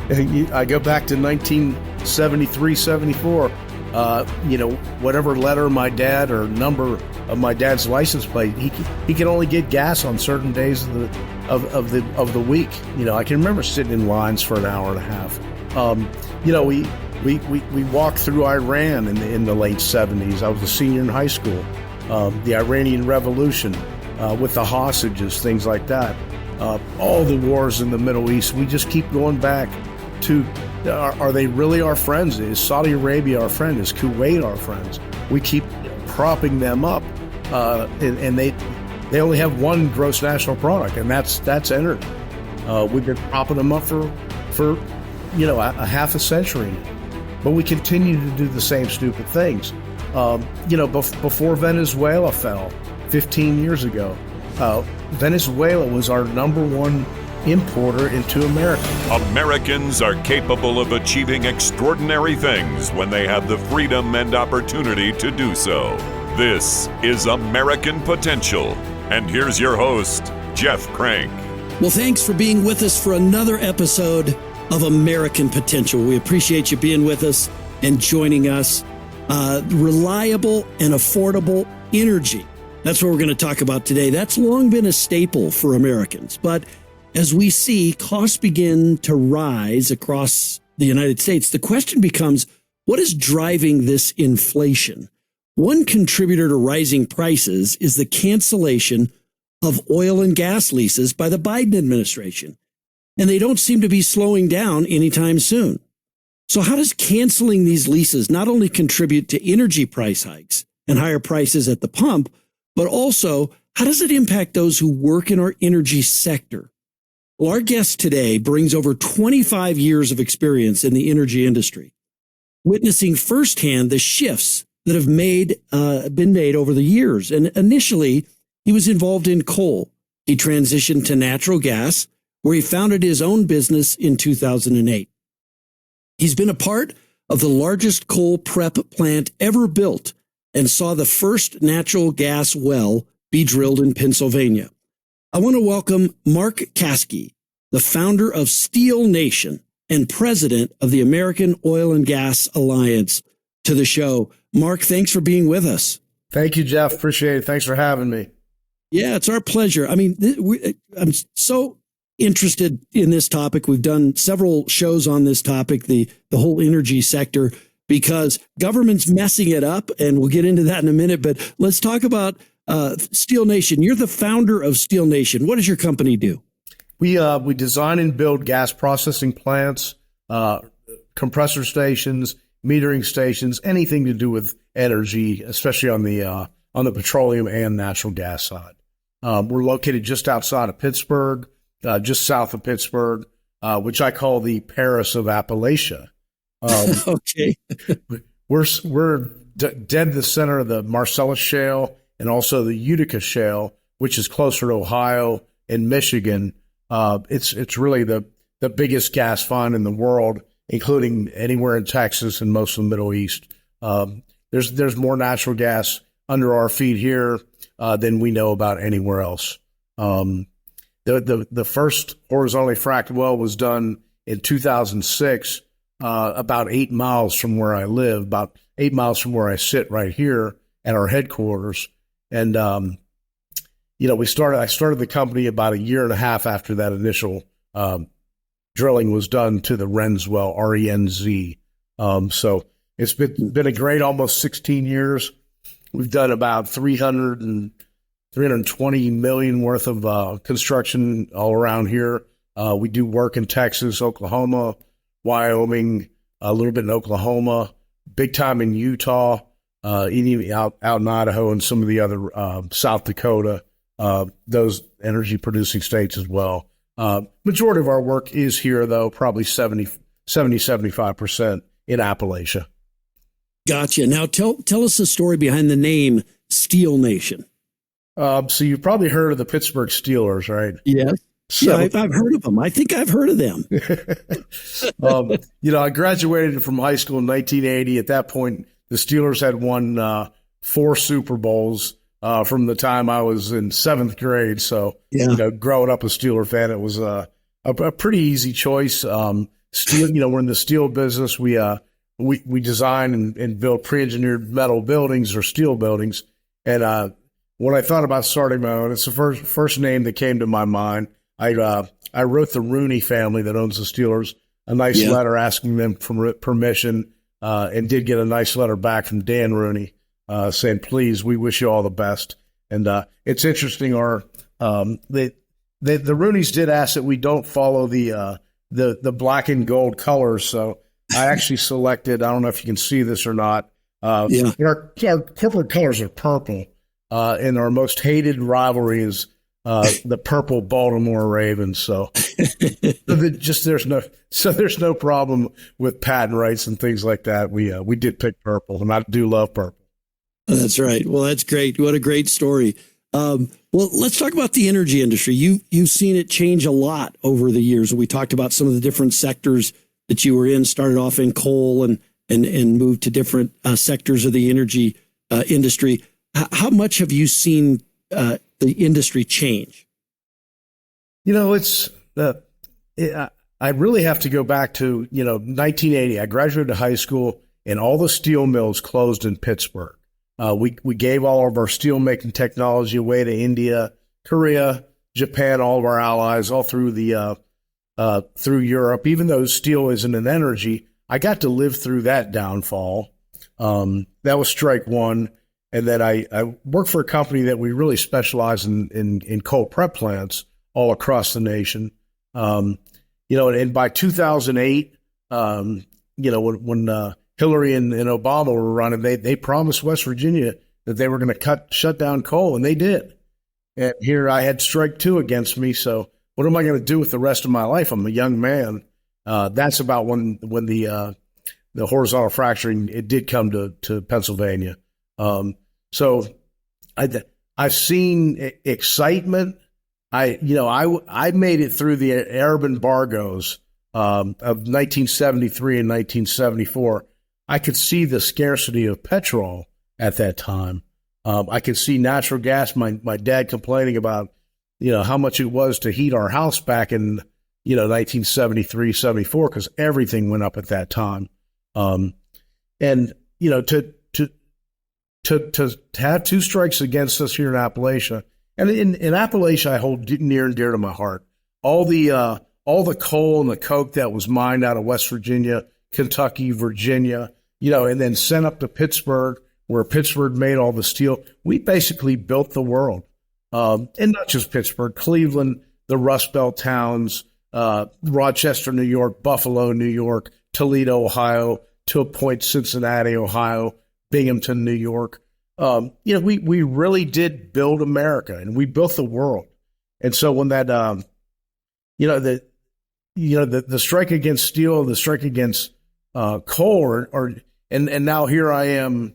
I go back to 1973, 74. Whatever letter my dad or number of my dad's license plate, he can only get gas on certain days of the week. I can remember sitting in lines for an hour and a half. We walked through Iran in the late 70s. I was a senior in high school. The Iranian Revolution with the hostages, things like that. All the wars in the Middle East. We just keep going back to, are they really our friends? Is Saudi Arabia our friend? Is Kuwait our friends? We keep propping them up, and they only have one gross national product, and that's energy. We've been propping them up for a half a century, but we continue to do the same stupid things. Before Venezuela fell 15 years ago, Venezuela was our number one importer into America. Americans are capable of achieving extraordinary things when they have the freedom and opportunity to do so. This is American Potential. And here's your host, Jeff Crank. Well, thanks for being with us for another episode of American Potential. We appreciate you being with us and joining us. Reliable and affordable energy. That's what we're going to talk about today. That's long been a staple for Americans. But as we see costs begin to rise across the United States, the question becomes, what is driving this inflation? One contributor to rising prices is the cancellation of oil and gas leases by the Biden administration. And they don't seem to be slowing down anytime soon. So how does canceling these leases not only contribute to energy price hikes and higher prices at the pump, but also how does it impact those who work in our energy sector? Well, our guest today brings over 25 years of experience in the energy industry, witnessing firsthand the shifts that have been made over the years. And initially, he was involved in coal. He transitioned to natural gas, where he founded his own business in 2008. He's been a part of the largest coal prep plant ever built and saw the first natural gas well be drilled in Pennsylvania. I want to welcome Mark Caskey, the founder of Steel Nation and president of the American Oil and Gas Alliance, to the show. Mark, thanks for being with us. Thank you, Jeff. Appreciate it. Thanks for having me. Yeah, it's our pleasure. I mean, I'm so interested in this topic. We've done several shows on this topic, the whole energy sector, because government's messing it up, and we'll get into that in a minute. But let's talk about Steel Nation. You're the founder of Steel Nation. What does your company do? We design and build gas processing plants, compressor stations, metering stations, anything to do with energy, especially on the petroleum and natural gas side. We're located just outside of Pittsburgh, just south of Pittsburgh, which I call the Paris of Appalachia. Okay. We're dead in the center of the Marcellus Shale and also the Utica Shale, which is closer to Ohio and Michigan. It's really the biggest gas find in the world, including anywhere in Texas and most of the Middle East. There's more natural gas under our feet here than we know about anywhere else. The first horizontally fracked well was done in 2006, about 8 miles from where I live, about 8 miles from where I sit right here at our headquarters. And, I started the company about a year and a half after that initial drilling was done to the Renz well, RENZ. So it's been a great almost 16 years. We've done about 320 million worth of construction all around here. We do work in Texas, Oklahoma, Wyoming, a little bit in Oklahoma, big time in Utah, even out in Idaho and some of the other South Dakota, those energy producing states as well. Majority of our work is here, though, probably 75% in Appalachia. Gotcha. Now tell us the story behind the name Steel Nation. So you've probably heard of the Pittsburgh Steelers, right? Yes. So, yeah, I've heard of them. I think I've heard of them. I graduated from high school in 1980. At that point, the Steelers had won 4 Super Bowls from the time I was in 7th grade. So, growing up a Steeler fan, it was a pretty easy choice. steel. We're in the steel business. We design and build pre-engineered metal buildings or steel buildings. And when I thought about starting my own, it's the first name that came to my mind. I wrote the Rooney family that owns the Steelers a nice letter asking them for permission, and did get a nice letter back from Dan Rooney saying, "Please, we wish you all the best." And it's interesting. The Rooneys did ask that we don't follow the black and gold colors, so I actually selected. I don't know if you can see this or not. Our corporate colors are purple, and our most hated rivalry is the purple Baltimore Ravens. So, there's no problem with patent rights and things like that. We did pick purple, and I do love purple. That's right. Well, that's great. What a great story. Well, let's talk about the energy industry. You've seen it change a lot over the years. We talked about some of the different sectors that you were in. Started off in coal and moved to different sectors of the energy industry. How much have you seen the industry change? I really have to go back to 1980. I graduated high school, and all the steel mills closed in Pittsburgh. We gave all of our steel making technology away to India, Korea, Japan, all of our allies, all through through Europe. Even though steel isn't an energy, I got to live through that downfall. That was strike one. And then I worked for a company that we really specialize in coal prep plants all across the nation. And by 2008, when Hillary and Obama were running, they promised West Virginia that they were going to shut down coal, and they did. And here I had strike two against me. So what am I going to do with the rest of my life? I'm a young man. That's about when the horizontal fracturing, it did come to Pennsylvania. So I've seen excitement. I made it through the Arab embargoes of 1973 and 1974. I could see the scarcity of petrol at that time. I could see natural gas. My dad complaining about, how much it was to heat our house back in, 1973, 74, because everything went up at that time. To have two strikes against us here in Appalachia, and in Appalachia, I hold near and dear to my heart. All the coal and the coke that was mined out of West Virginia, Kentucky, Virginia, and then sent up to Pittsburgh, where Pittsburgh made all the steel. We basically built the world. And not just Pittsburgh, Cleveland, the Rust Belt towns, Rochester, New York, Buffalo, New York, Toledo, Ohio, to a point, Cincinnati, Ohio, Binghamton, New York. We really did build America, and we built the world. And so when that, the strike against steel, the strike against coal, and now here I am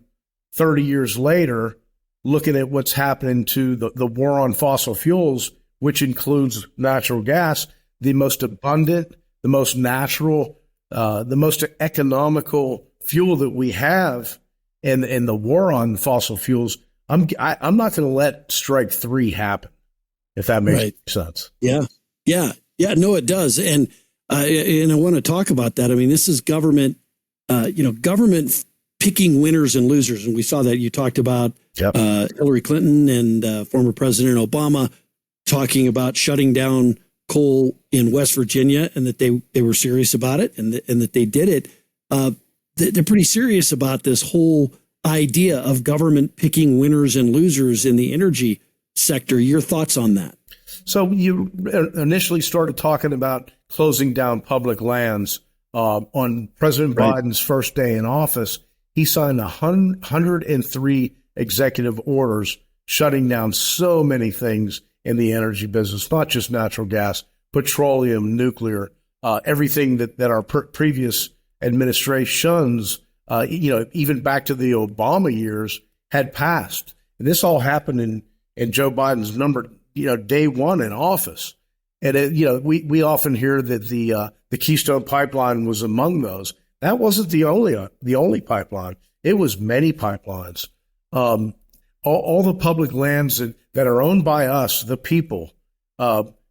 30 years later, looking at what's happening to the war on fossil fuels, which includes natural gas, the most abundant, the most natural, the most economical fuel that we have, and the war on fossil fuels. I'm not going to let strike three happen, if that makes sense. Yeah. No, it does, and I want to talk about that. I mean, this is government, government picking winners and losers, and we saw that. You talked about Hillary Clinton and former President Obama talking about shutting down coal in West Virginia, and that they were serious about it, and that they did it. They're pretty serious about this whole idea of government picking winners and losers in the energy sector. Your thoughts on that? So you initially started talking about closing down public lands. On President Biden's first day in office, he signed 103 executive orders shutting down so many things in the energy business, not just natural gas, petroleum, nuclear, everything that our previous administrations, even back to the Obama years, had passed. And this all happened in Joe Biden's day one in office. And we often hear that the Keystone Pipeline was among those. That wasn't the only pipeline. It was many pipelines. All the public lands that are owned by us, the people,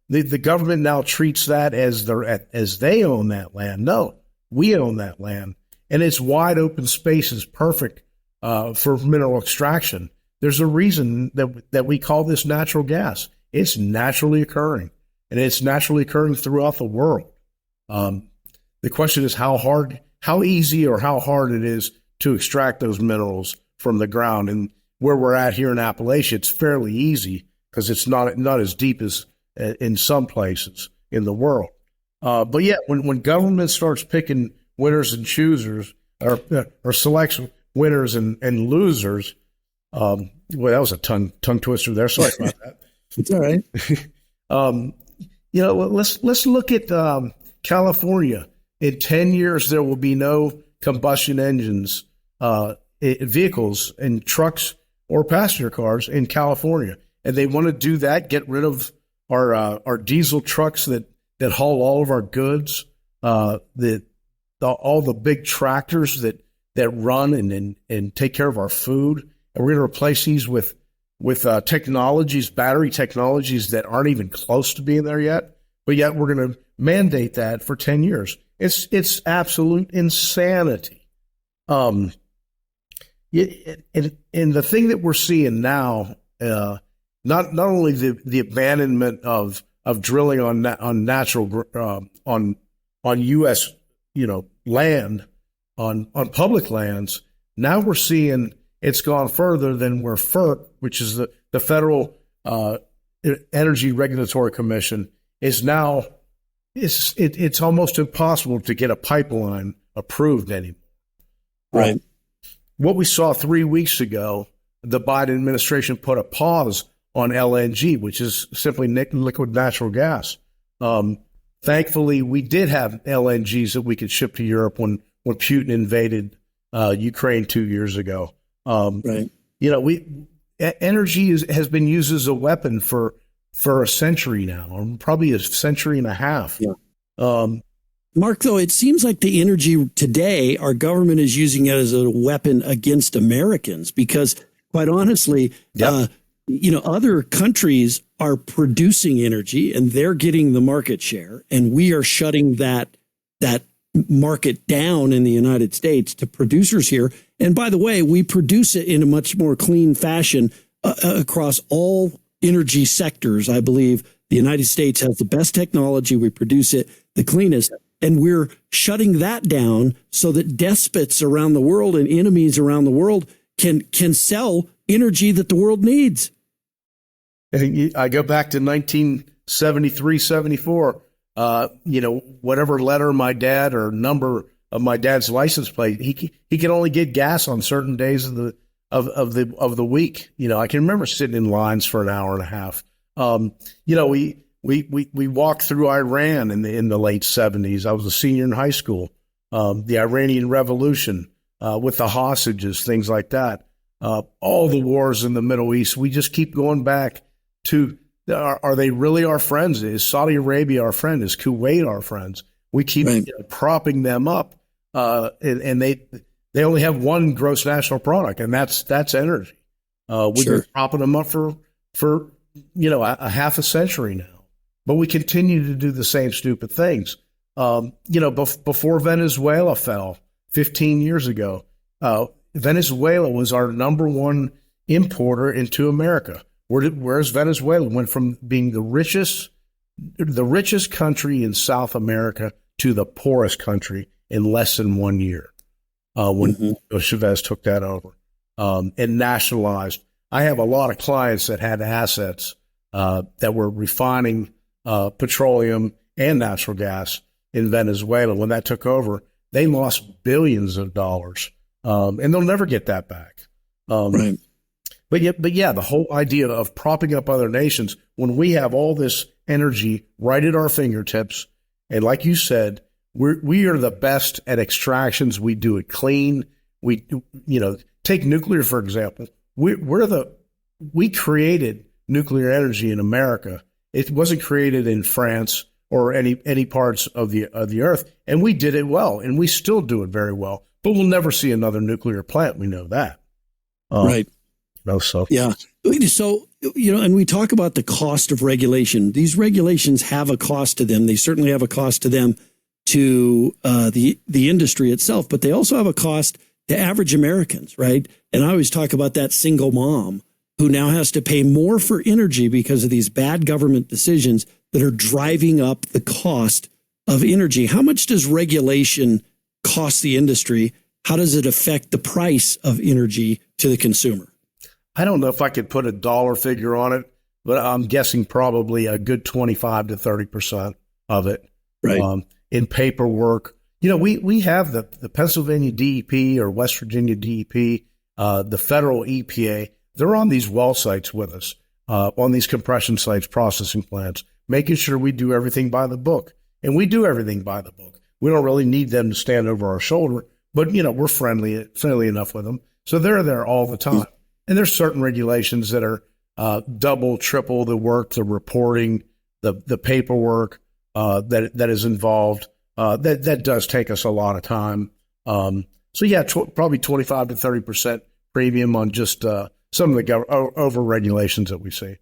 the government now treats that as they own that land. No, we own that land, and it's wide open spaces, perfect for mineral extraction. There's a reason that we call this natural gas. It's naturally occurring, and it's naturally occurring throughout the world. The question is how easy or how hard it is to extract those minerals from the ground. And where we're at here in Appalachia, it's fairly easy because it's not as deep as in some places in the world. But yeah, when government starts picking winners and choosers, or selects winners and losers, well, that was a tongue twister there. Sorry about that. It's all right. Let's look at California. In 10 years, there will be no combustion engines, vehicles and trucks or passenger cars in California. And they want to do that, get rid of our diesel trucks that haul all of our goods, all the big tractors that run and take care of our food. And we're going to replace these with technologies, battery technologies that aren't even close to being there yet. But yet we're going to mandate that for 10 years. It's absolute insanity. And the thing that we're seeing now, not only the abandonment of drilling on natural on U.S. land on public lands, now we're seeing it's gone further than where FERC, which is the Federal Energy Regulatory Commission, is now. It's almost impossible to get a pipeline approved anymore. Right. What we saw 3 weeks ago, the Biden administration put a pause on LNG, which is simply liquid natural gas. Thankfully, we did have LNGs that we could ship to Europe when Putin invaded Ukraine 2 years ago. Right. Energy has been used as a weapon for a century now, or probably a century and a half. Yeah. Mark, though, it seems like the energy today, our government is using it as a weapon against Americans because, quite honestly, other countries are producing energy and they're getting the market share, and we are shutting that market down in the United States to producers here. And by the way, we produce it in a much more clean fashion across all energy sectors. I believe the United States has the best technology. We produce it the cleanest, and we're shutting that down so that despots around the world and enemies around the world can sell energy that the world needs. I go back to 1973, 74. Whatever letter my dad or number of my dad's license plate, he can only get gas on certain days of the week. I can remember sitting in lines for an hour and a half. We walked through Iran in the late 70s. I was a senior in high school. The Iranian Revolution with the hostages, things like that. All the wars in the Middle East. We just keep going back to, are they really our friends? Is Saudi Arabia our friend? Is Kuwait our friends? We keep propping them up, and they only have one gross national product, and that's energy. We've been propping them up for a half a century now, but we continue to do the same stupid things. Before Venezuela fell 15 years ago, Venezuela was our number one importer into America. Whereas Venezuela went from being the richest country in South America to the poorest country in less than 1 year. When Chavez took that over and nationalized. I have a lot of clients that had assets that were refining petroleum and natural gas in Venezuela. When that took over, they lost billions of dollars, and they'll never get that back. Right. But yeah, the whole idea of propping up other nations when we have all this energy right at our fingertips, and like you said, we are the best at extractions. We do it clean. We take nuclear for example. We created nuclear energy in America. It wasn't created in France or any parts of the earth, and we did it well, and we still do it very well. But we'll never see another nuclear plant. We know that. Right. No, so Yeah. So, and we talk about the cost of regulation. These regulations have a cost to them. They certainly have a cost to them, to the industry itself, but they also have a cost to average Americans, right? And I always talk about that single mom who now has to pay more for energy because of these bad government decisions that are driving up the cost of energy. How much does regulation cost the industry? How does it affect the price of energy to the consumer? I don't know if I could put a dollar figure on it, but I'm guessing probably a good 25 to 30% of it. Right. In paperwork. We have the Pennsylvania DEP or West Virginia DEP, the federal EPA. They're on these well sites with us, on these compression sites, processing plants, making sure we do everything by the book. And we do everything by the book. We don't really need them to stand over our shoulder, but, we're friendly enough with them. So they're there all the time. And there's certain regulations that are double, triple the work, the reporting, the paperwork that is involved. That does take us a lot of time. Probably 25 to 30% premium on just some of the over regulations that we see.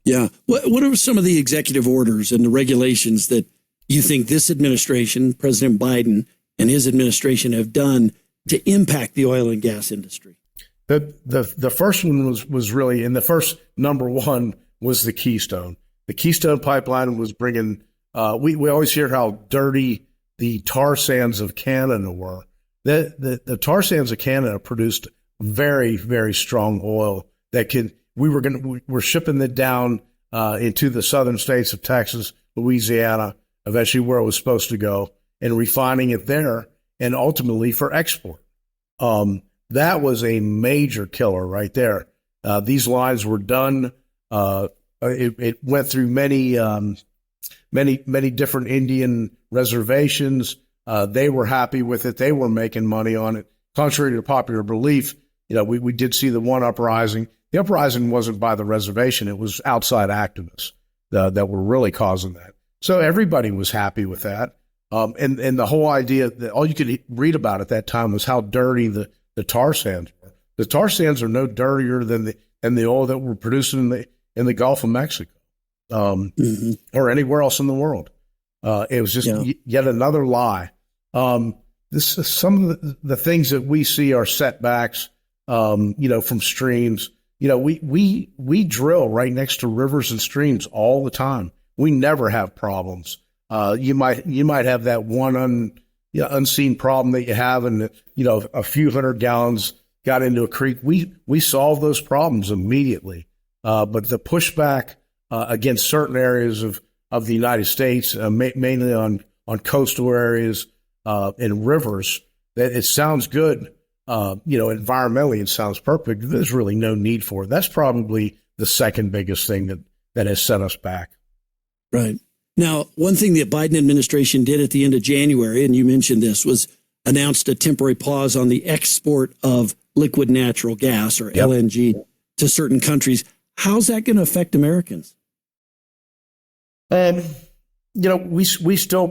Yeah. What are some of the executive orders and the regulations that you think this administration, President Biden and his administration, have done to impact the oil and gas industry? The first one was really, and the first number one was the Keystone. The Keystone pipeline was bringing. We always hear how dirty the tar sands of Canada were. The tar sands of Canada produced very, very strong oil that we're shipping it down into the southern states of Texas, Louisiana, eventually where it was supposed to go, and refining it there, and ultimately for export. That was a major killer right there. These lines were done. It went through many different Indian reservations. They were happy with it. They were making money on it. Contrary to popular belief, we did see the one uprising. The uprising wasn't by the reservation. It was outside activists that were really causing that. So everybody was happy with that. And the whole idea that all you could read about at that time was how dirty the tar sands were. The tar sands are no dirtier than the oil that we're producing in the Gulf of Mexico. Or anywhere else in the world. It was just yet another lie. This is some of the things that we see are setbacks, from streams. We drill right next to rivers and streams all the time. We never have problems. You might have that one unseen problem that you have, and a few hundred gallons got into a creek. We solve those problems immediately. But the pushback against certain areas of the United States, mainly on coastal areas and rivers, that it sounds good. Environmentally, it sounds perfect. There's really no need for it. That's probably the second biggest thing that has set us back. Right. Now, one thing the Biden administration did at the end of January, and you mentioned this, was announced a temporary pause on the export of liquid natural gas, or LNG, to certain countries. How's that going to affect Americans? We are still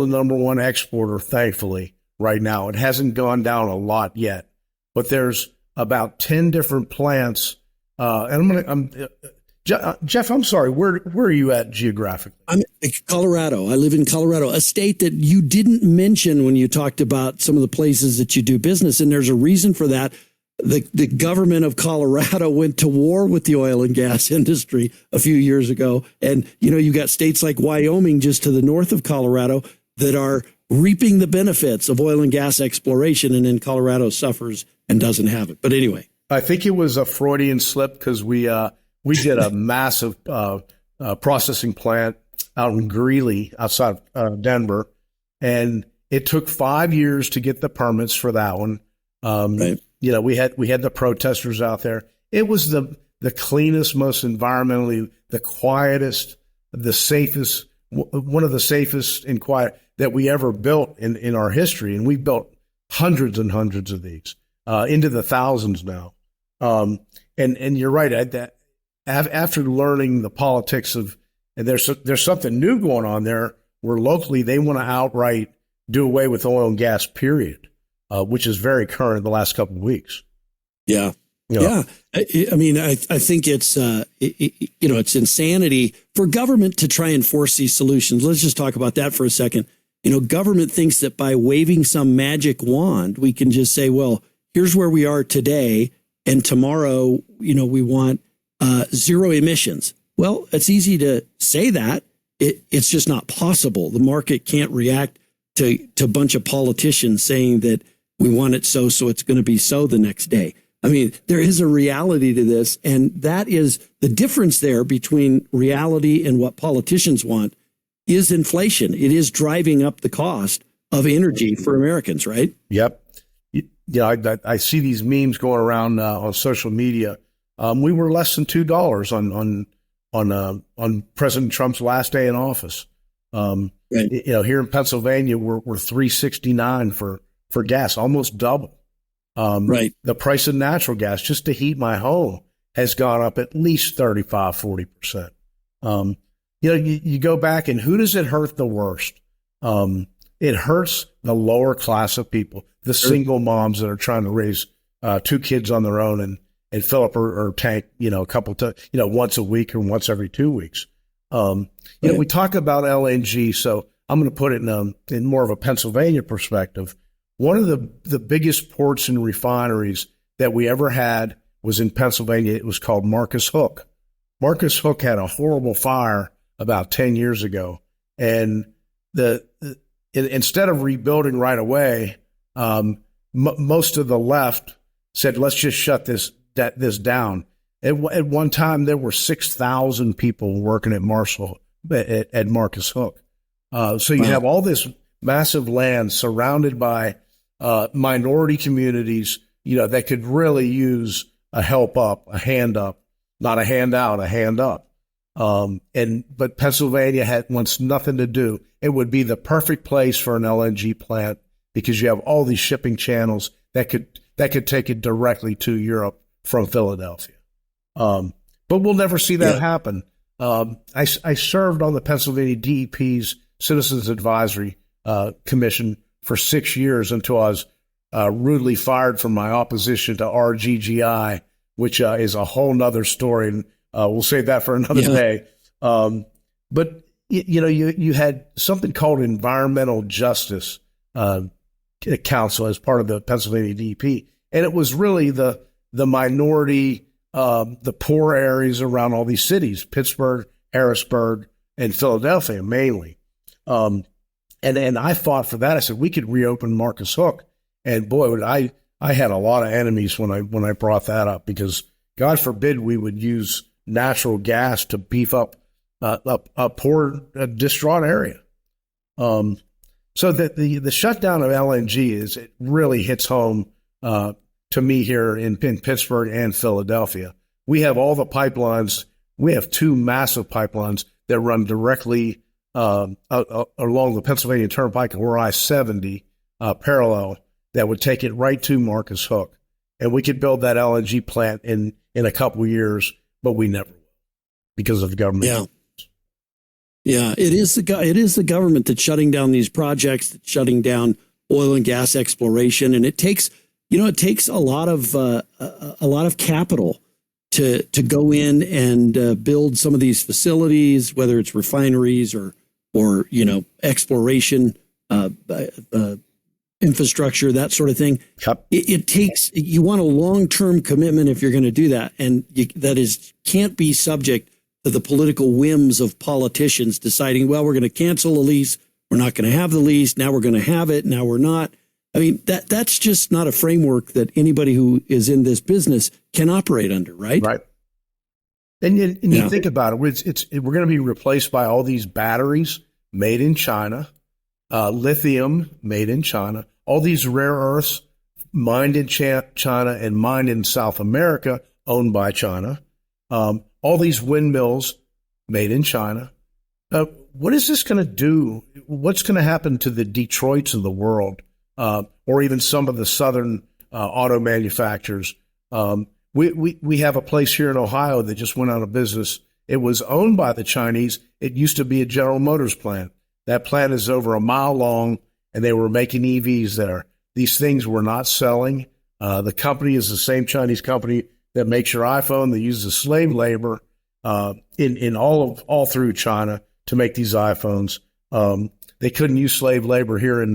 the number one exporter, thankfully, right now. It hasn't gone down a lot yet, but there's about 10 different plants. Jeff, I'm sorry, where are you at geographically? I'm in Colorado. I live in Colorado, a state that you didn't mention when you talked about some of the places that you do business, and there's a reason for that. The government of Colorado went to war with the oil and gas industry a few years ago. And, you got states like Wyoming just to the north of Colorado that are reaping the benefits of oil and gas exploration. And then Colorado suffers and doesn't have it. But anyway, I think it was a Freudian slip because we did a massive processing plant out in Greeley outside of Denver. And it took 5 years to get the permits for that one. Right. We had the protesters out there. It was the cleanest, most environmentally, the quietest, the safest, one of the safest and quiet that we ever built in our history. And we've built hundreds and hundreds of these, into the thousands now. And you're right. After learning the politics and there's something new going on there where locally they want to outright do away with oil and gas, period. Which is very current the last couple of weeks. Yeah. Yeah. I mean, I think it's, it's insanity for government to try and force these solutions. Let's just talk about that for a second. Government thinks that by waving some magic wand, we can just say, well, here's where we are today. And tomorrow, we want zero emissions. Well, it's easy to say that. It's just not possible. The market can't react to a bunch of politicians saying that we want it so it's going to be so the next day. I mean, there is a reality to this, and that is the difference there between reality and what politicians want is inflation. It is driving up the cost of energy for Americans, right? Yep. I see these memes going around on social media. We were less than $2 on President Trump's last day in office. Right. Here in Pennsylvania, we're $3.69 for gas, almost double. Right. The price of natural gas just to heat my home has gone up at least 35-40%. You go back, and who does it hurt the worst? It hurts the lower class of people, the single moms that are trying to raise 2 kids on their own and fill up her tank, a couple times, once a week or once every 2 weeks. We talk about LNG, so I'm going to put it in more of a Pennsylvania perspective. One of the biggest ports and refineries that we ever had was in Pennsylvania. It was called Marcus Hook. Marcus Hook had a horrible fire about 10 years ago. And instead of rebuilding right away, most of the left said, let's just shut this down. At one time, there were 6,000 people working at Marcus Hook. So you have all this massive land surrounded by minority communities, that could really use a hand up, not a handout, a hand up. But Pennsylvania wants nothing to do. It would be the perfect place for an LNG plant because you have all these shipping channels that could take it directly to Europe from Philadelphia. But we'll never see that happen. I served on the Pennsylvania DEP's Citizens Advisory Commission for 6 years until I was rudely fired from my opposition to RGGI, which is a whole nother story, and we'll save that for another day. But you had something called Environmental Justice Council as part of the Pennsylvania DEP, and it was really the minority, the poor areas around all these cities, Pittsburgh, Harrisburg, and Philadelphia mainly. And I fought for that. I said we could reopen Marcus Hook, and boy, I had a lot of enemies when I brought that up because God forbid we would use natural gas to beef up a poor, distraught area. So that the shutdown of LNG it really hits home to me here in Pittsburgh and Philadelphia. We have all the pipelines. We have 2 massive pipelines that run directly along the Pennsylvania Turnpike or I-70 parallel that would take it right to Marcus Hook. And we could build that LNG plant in a couple of years, but we never will because of the government. Yeah. Yeah, it is the government that's shutting down these projects, that's shutting down oil and gas exploration, and it takes a lot of capital to go in and build some of these facilities, whether it's refineries or exploration, infrastructure, that sort of thing. Yep. You want a long-term commitment if you're going to do that, and can't be subject to the political whims of politicians deciding, well, we're going to cancel a lease, we're not going to have the lease, now we're going to have it, now we're not. I mean, that's just not a framework that anybody who is in this business can operate under, right? Right. And you think about it, we're going to be replaced by all these batteries made in China, lithium made in China, all these rare earths mined in China and mined in South America, owned by China, all these windmills made in China. What is this going to do? What's going to happen to the Detroits of the world, or even some of the southern auto manufacturers? We have a place here in Ohio that just went out of business. It was owned by the Chinese. It used to be a General Motors plant. That plant is over a mile long, and they were making EVs there. These things were not selling. The company is the same Chinese company that makes your iPhone, that uses slave labor in all through China to make these iPhones. They couldn't use slave labor here in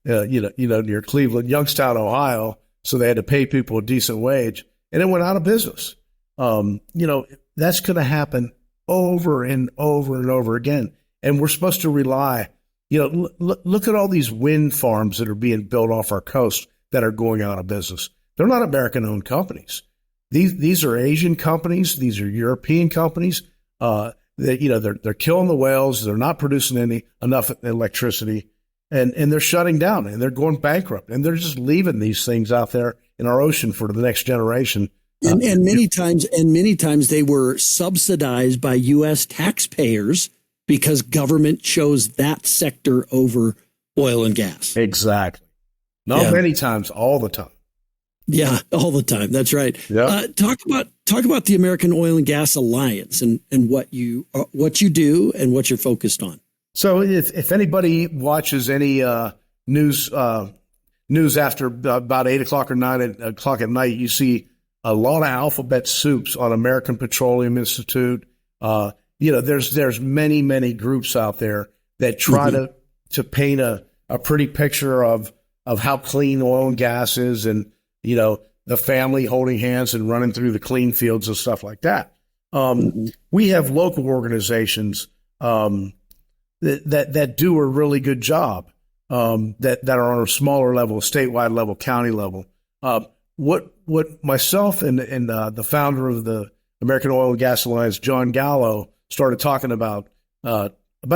near Cleveland, Youngstown, Ohio, so they had to pay people a decent wage, and it went out of business. That's going to happen over and over and over again, and we're supposed to rely. Look at all these wind farms that are being built off our coast that are going out of business. They're not American-owned companies. These are Asian companies. These are European companies. They're killing the whales. They're not producing enough electricity, and they're shutting down, and they're going bankrupt, and they're just leaving these things out there in our ocean for the next generation. And many times they were subsidized by U.S. taxpayers because government chose that sector over oil and gas. Exactly. Not many times, all the time. Yeah, all the time. That's right. Yeah. Talk about the American Oil and Gas Alliance and what you do and what you're focused on. So if anybody watches any news after about 8 o'clock or 9 o'clock at night, you see a lot of alphabet soups on American Petroleum Institute. There's many groups out there that try to paint a pretty picture of how clean oil and gas is, and the family holding hands and running through the clean fields and stuff like that. We have local organizations that do a really good job, that are on a smaller level, statewide level, county level. What myself and the founder of the American Oil and Gas Alliance, John Gallo, started talking about a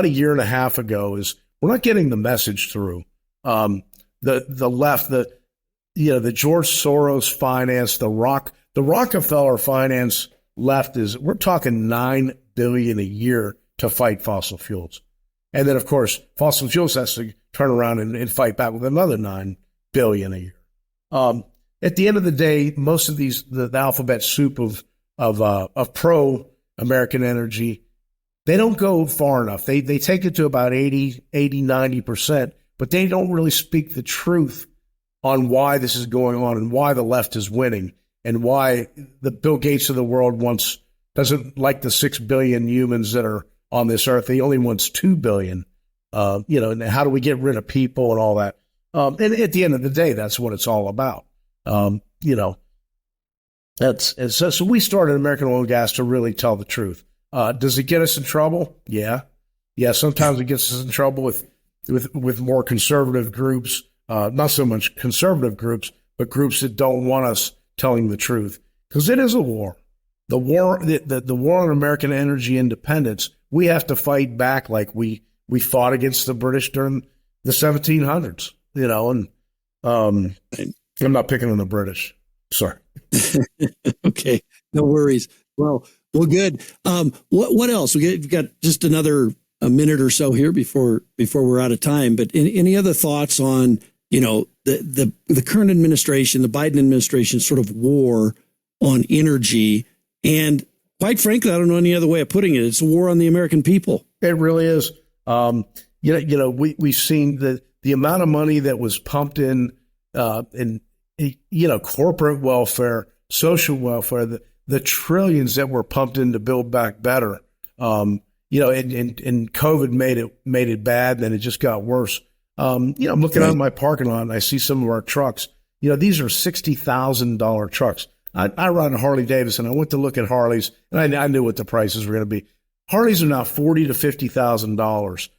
year and a half ago is we're not getting the message through. The left, the George Soros finance, the Rockefeller finance left we're talking $9 billion a year to fight fossil fuels. And then, of course, fossil fuels has to turn around and fight back with another $9 billion a year. At the end of the day, most of the alphabet soup of pro-American energy, they don't go far enough. They take it to about 90%, but they don't really speak the truth on why this is going on and why the left is winning and why the Bill Gates of the world doesn't like the 6 billion humans that are on this earth. He only wants 2 billion. And how do we get rid of people and all that? And at the end of the day, that's what it's all about. So we started American Oil and Gas to really tell the truth. Does it get us in trouble? Yeah. Sometimes it gets us in trouble with more conservative groups, not so much conservative groups, but groups that don't want us telling the truth, because it is a war. The war on American energy independence. We have to fight back like we fought against the British during the 1700s. And I'm not picking on the British. Sorry. Okay, no worries. Well, good. What else? We've got just a minute or so here before we're out of time. But any other thoughts on the current administration, the Biden administration, sort of war on energy? And quite frankly, I don't know any other way of putting it. It's a war on the American people. It really is. We've seen the amount of money that was pumped in corporate welfare, social welfare, the trillions that were pumped in to build back better. And COVID made it bad, then it just got worse. I'm looking out my parking lot and I see some of our trucks. These are $60,000 trucks. I ride a Harley Davidson. I went to look at Harleys, and I knew what the prices were going to be. Harleys are now $40,000 to $50,000.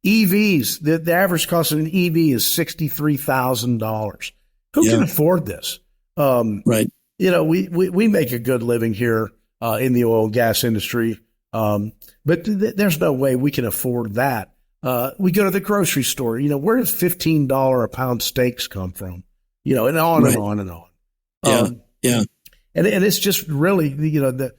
EVs, the average cost of an EV is $63,000. Who can afford this? Right. We make a good living here in the oil and gas industry, but there's no way we can afford that. We go to the grocery store. Where does $15 a pound steaks come from? And on and on and on. Yeah. And it's just really the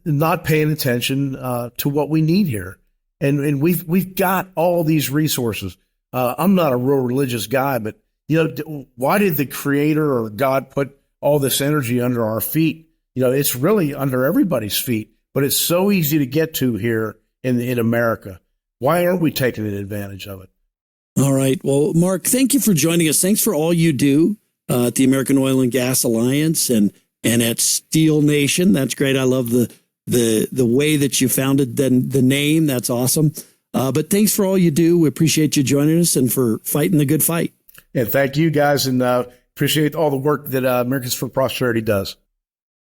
not paying attention to what we need here, and we've got all these resources. I'm not a real religious guy, but why did the Creator or God put all this energy under our feet? It's really under everybody's feet, but it's so easy to get to here in America. Why aren't we taking advantage of it? All right. Well, Mark, thank you for joining us. Thanks for all you do at the American Oil and Gas Alliance, and and at Steel Nation. That's great. I love the way that you founded the name. That's awesome. But thanks for all you do. We appreciate you joining us and for fighting the good fight. And thank you guys, and appreciate all the work that Americans for Prosperity does.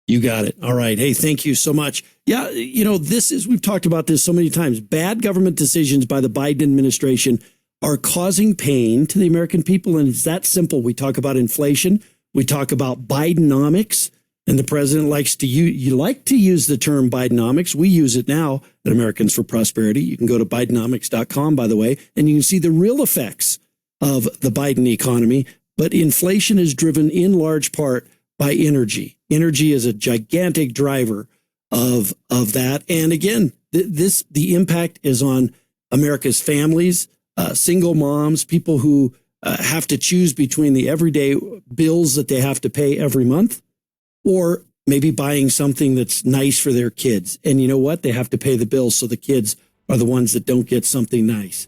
You got it. All right. Hey, thank you so much. Yeah, we've talked about this so many times. Bad government decisions by the Biden administration are causing pain to the American people. And it's that simple. We talk about inflation. We talk about Bidenomics. And the president likes to use the term Bidenomics. We use it now at Americans for Prosperity. You can go to Bidenomics.com, by the way, and you can see the real effects of the Biden economy. But inflation is driven in large part by energy. Energy is a gigantic driver of that. And again, the impact is on America's families, single moms, people who have to choose between the everyday bills that they have to pay every month, or maybe buying something that's nice for their kids. And you know what? They have to pay the bills, so the kids are the ones that don't get something nice.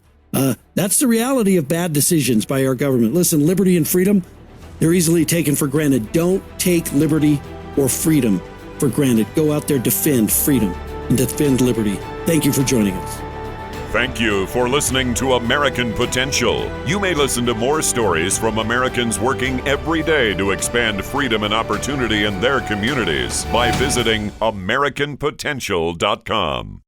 That's the reality of bad decisions by our government. Listen, liberty and freedom, they're easily taken for granted. Don't take liberty or freedom for granted. Go out there, defend freedom and defend liberty. Thank you for joining us. Thank you for listening to American Potential. You may listen to more stories from Americans working every day to expand freedom and opportunity in their communities by visiting AmericanPotential.com.